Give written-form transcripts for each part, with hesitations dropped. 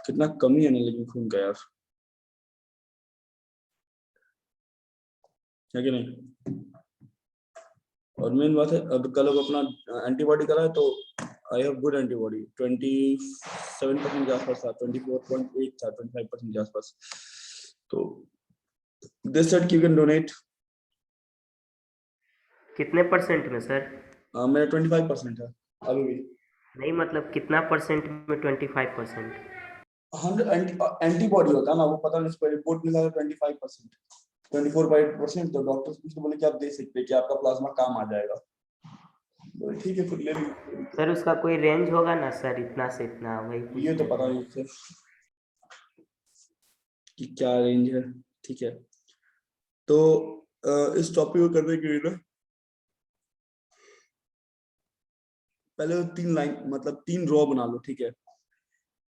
कितना कमी है ना लेकिन खून का यार, है कि नहीं। और मेन बात है अब कल लोग अपना एंटीबॉडी करा है तो आई हैव गुड एंटीबॉडी 27% के आसपास था, 24.8 था, 25% के आसपास। तो this set you can donate. कितने परसेंट में सर? मेरा 25% है अभी भी। नहीं मतलब कितना परसेंट में 25%? 100 एंटीबॉडी होता है ना, वो पता नहीं, उस पर रिपोर्ट मिला है 25%, 24%। तो डॉक्टर कुछ तो बोले कि आप दे सकते हैं कि आपका प्लाज्मा काम आ जाएगा। तो ठीक है फिर ले लीजिए। सर उसका कोई रेंज होगा ना सर, इतना से इतना, वही पूछ ये तो रहे पता थे। नहीं सर कि क्या रेंज है। ठीक है तो इस टॉपिक को करने के लिए ना पहले तो 3 लाइन मतलब 3 रो बना लो। ठीक है,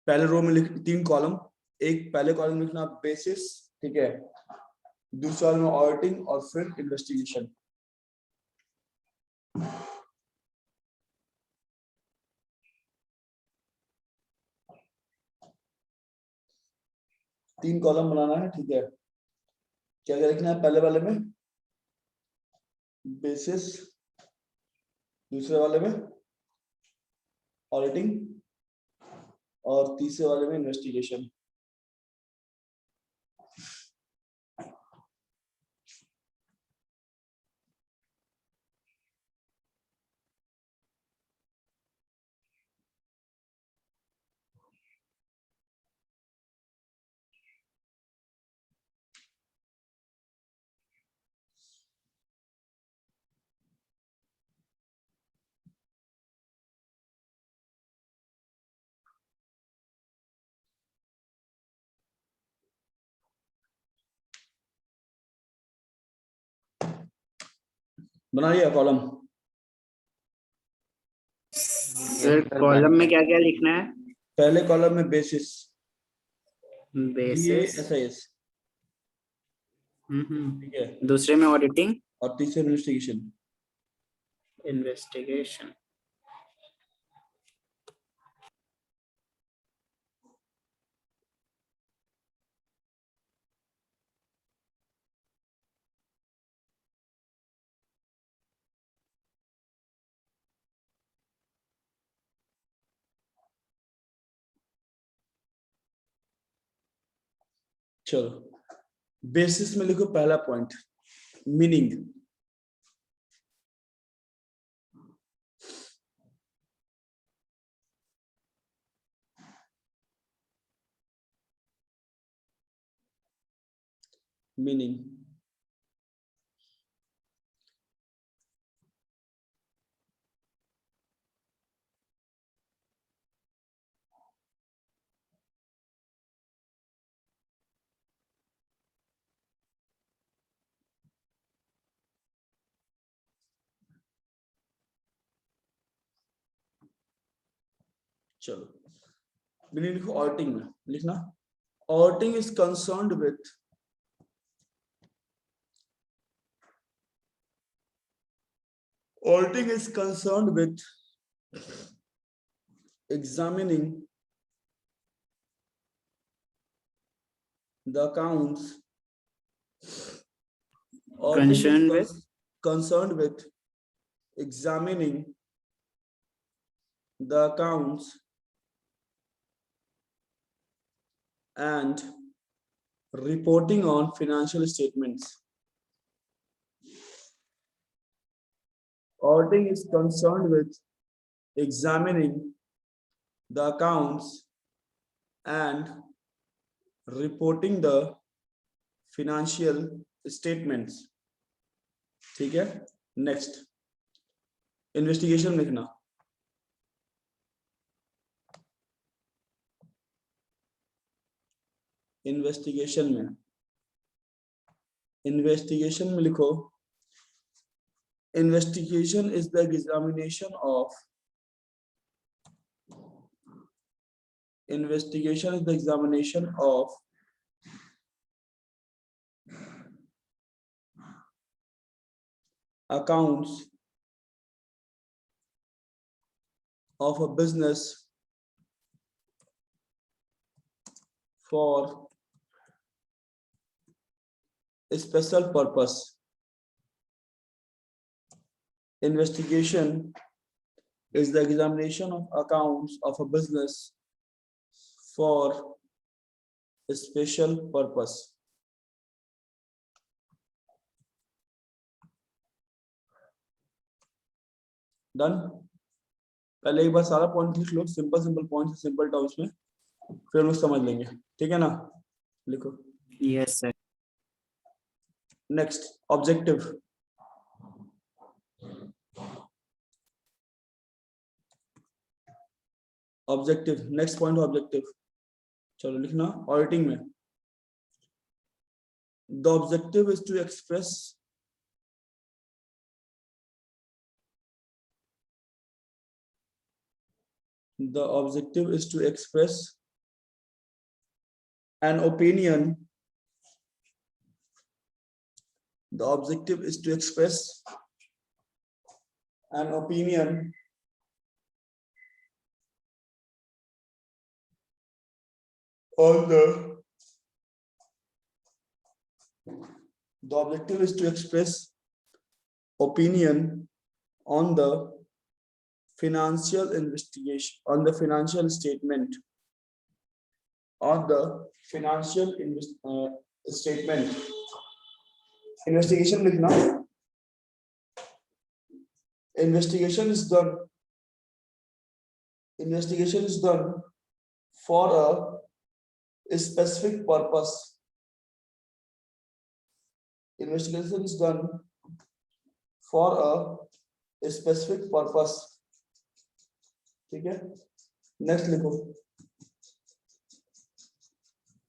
पहले रो में लिख 3 कॉलम। एक पहले कॉलम लिखना बेसिस, ठीक है, दूसरे वाले में ऑडिटिंग और फिर इन्वेस्टिगेशन। तीन कॉलम बनाना है। ठीक है, क्या क्या लिखना है पहले वाले में बेसिस, दूसरे वाले में ऑडिटिंग और तीसरे वाले में इन्वेस्टिगेशन। बनाइए कॉलम। सर कॉलम में क्या क्या लिखना है? पहले कॉलम में बेसिस, बेसिस। BASIS, ठीक है, दूसरे में ऑडिटिंग और तीसरे में इन्वेस्टिगेशन। इन्वेस्टिगेशन। चलो बेसिस में लिखो पहला पॉइंट मीनिंग। मीनिंग चलो मीनिंग लिखो। ऑडिटिंग में लिखना auditing is concerned with auditing is concerned with examining the accounts. Concerned with? Concerned with examining the accounts and reporting on financial statements. Auditing is concerned with examining the accounts and reporting the financial statements. ठीक है, next investigation लिखना। Investigation में लिखो investigation is the examination of accounts of a business for a special purpose. Investigation is the examination of accounts of a business for a special purpose. Done. पहले एक बार सारा point लिख लो, simple point, simple terms में, फिर हम लोग समझ लेंगे, ठीक है ना? लिखो। Yes, sir. Next objective. Objective, next point objective. चलो लिखना ऑडिटिंग में, the objective is to express the objective is to express an opinion. The objective is to express an opinion on the objective is to express opinion on the financial investigation, on the financial statement, on the financial statement. Investigation लिखना, investigation is done for a specific purpose. Investigation is done for a specific purpose. ठीक है, next लिखो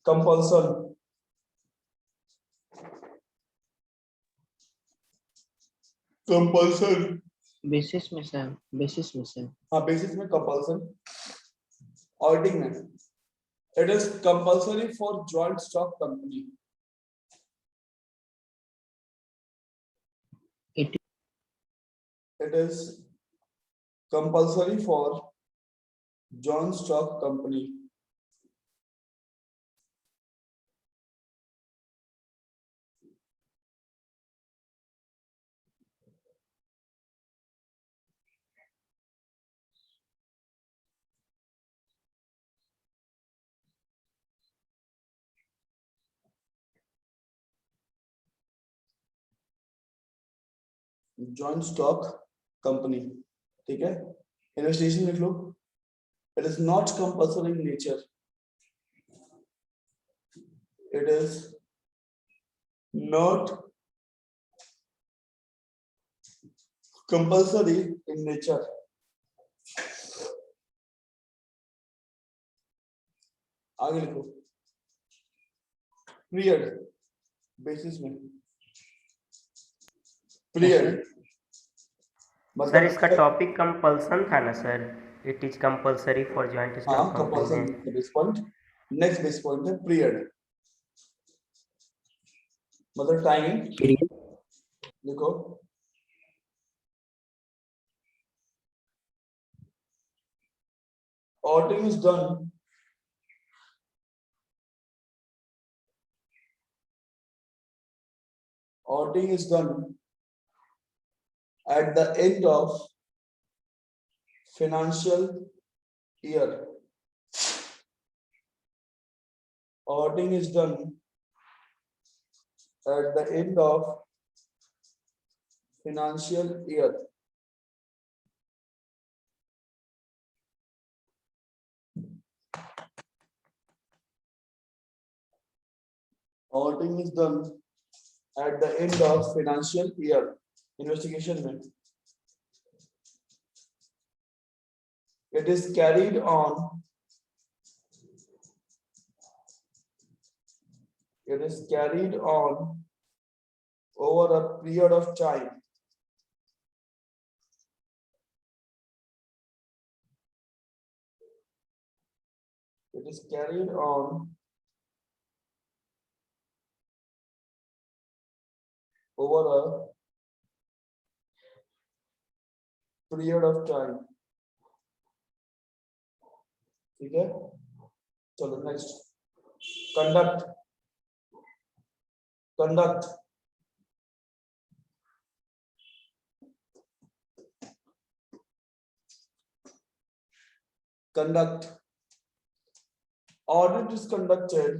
compulsion. Compulsion basis में sir, basis में sir. हाँ, basis में compulsion. Auditing में it is compulsory for joint stock company. It is compulsory for joint stock company. Joint stock company, ठीक है? इन्वेस्टिगेशन लिख लो, it is not compulsory in nature. It is not compulsory in nature. आगे लिखो, period basis में, period sir इसका topic compulsion था ना sir, it is compulsory for joint stock compulsion base point. Next base point है period, मतलब time लिखो। Auditing is done at the end of financial year. Auditing is done at the end of financial year. Auditing is done at the end of financial year. Investigation में it is carried on over a period of time. It is carried on over a period of time. ठीक है, चलो next. conduct, conduct, conduct. Audit is conducted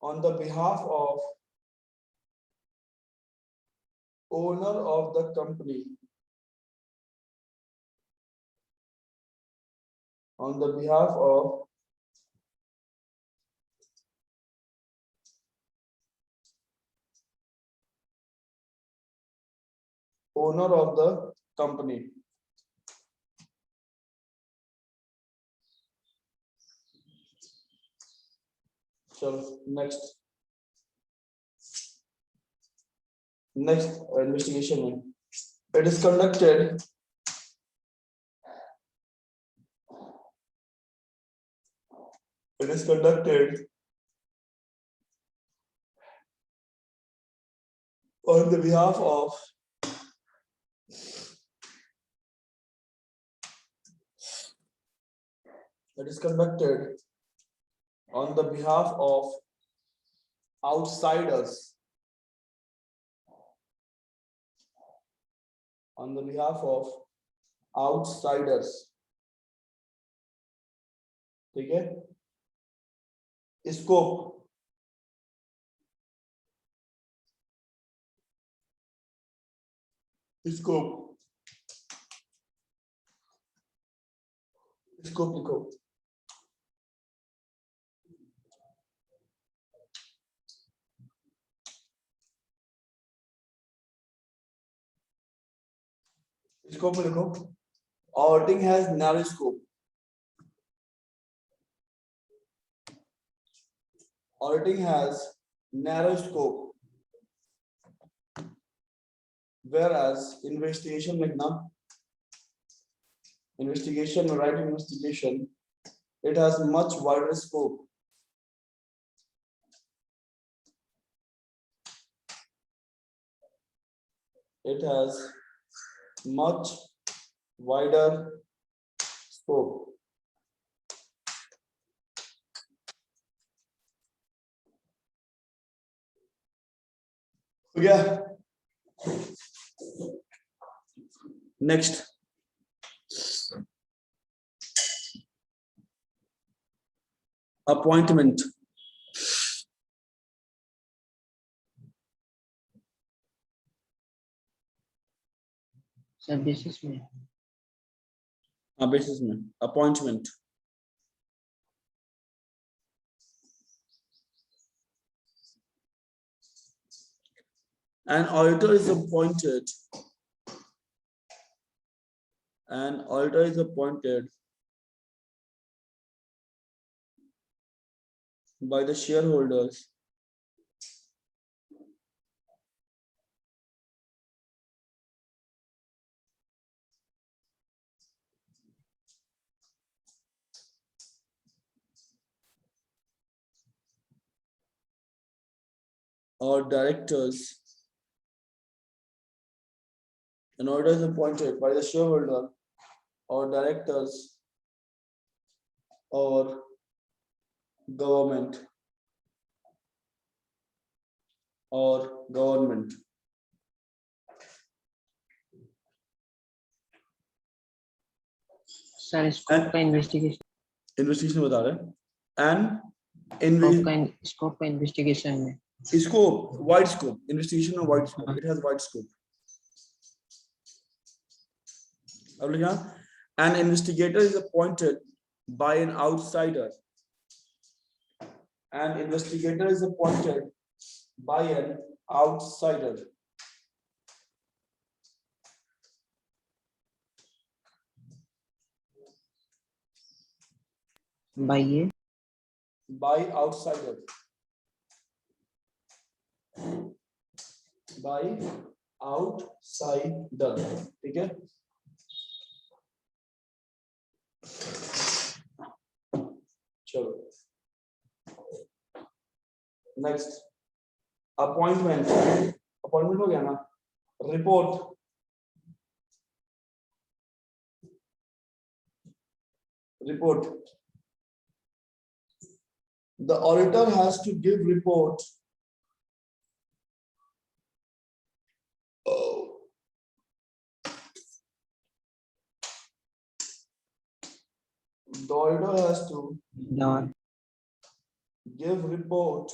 on the behalf of owner of the company, on the behalf of owner of the company. So next investigation. It is conducted on the behalf of outsiders, on the behalf of outsiders. ठीक है? Scope, scope लिखो. Scope लिखो. Auditing has narrow scope. Auditing has narrow scope, whereas investigation लिखना. Investigation, right? Investigation, it has much wider scope. It has much wider scope. Yeah. Next. Appointment. Sir basis में. Basis में. Appointment. An auditor is appointed. An auditor is appointed by the shareholders or directors. An auditor is appointed by the shareholder or directors or government or government. Sir scope का investigation. Investigation बता रहे हैं. Scope का investigation में. Scope, wide scope. Investigation of wide scope. It has wide scope. अब लिखा, an investigator is appointed by an outsider. An investigator is appointed by an outsider. By outsider. By outsider. ठीक है? चलो. Next. Appointment, appointment हो गया ना, report, report. The auditor has to give report. The auditor has to The give report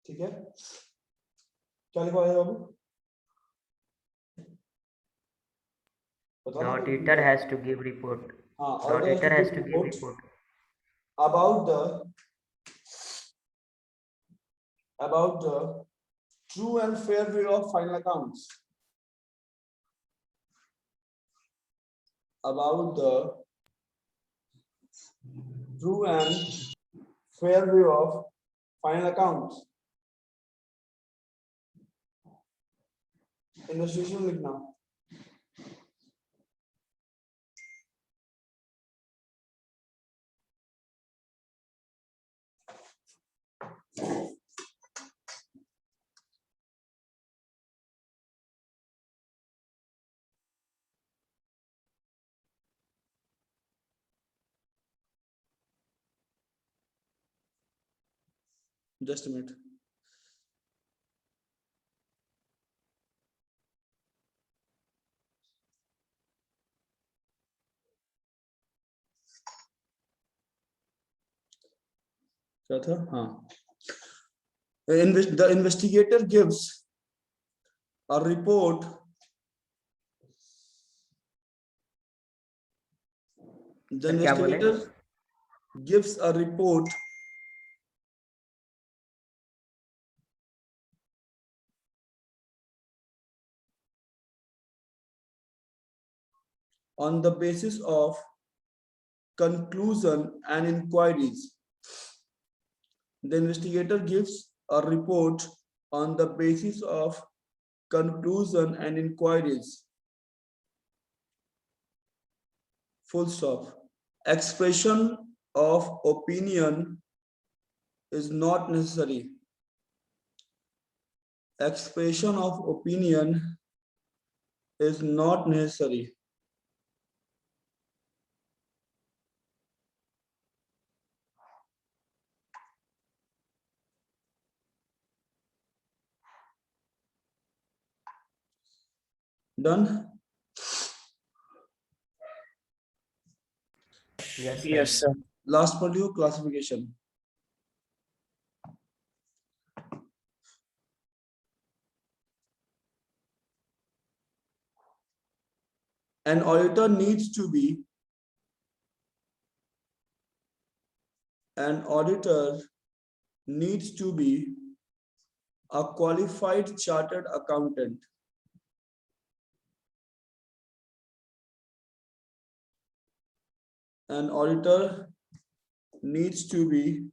ठीक है, क्या लिखवाया है बाबू? The auditor has to give report. हाँ, The auditor has to give report about the true and fair view of final accounts. About the true and fair view of final accounts. Investigation लिखना. Just a minute. क्या था? हाँ. The investigator gives a report. The investigator gives a report on the basis of conclusion and inquiries. The investigator gives a report on the basis of conclusion and inquiries. Full stop. Expression of opinion is not necessary. Expression of opinion is not necessary. Yes, Done? sir. Yes, sir. Last module, classification. An auditor needs to be a qualified chartered accountant. An auditor needs to be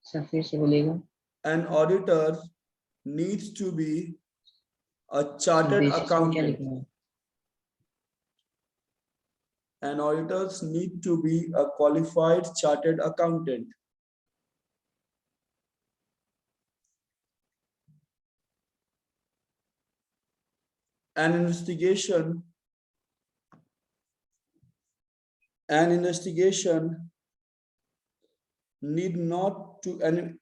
sir फिर से बोलेगा. An auditor needs to be a chartered Basis में क्या accountant. लिखना है? And auditors need to be a qualified chartered accountant. An investigation need not to an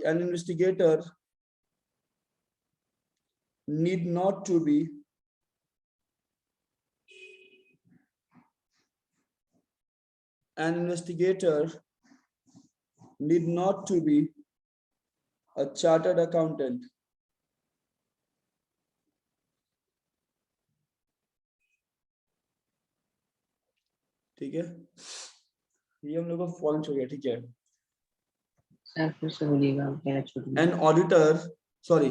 investigator need not to be a chartered accountant. ठीक है, ये हम लोग को फॉर्म हो गया, ठीक है। सर फिर से बोलिएगा, मेरा छूट गया। An auditor, sorry,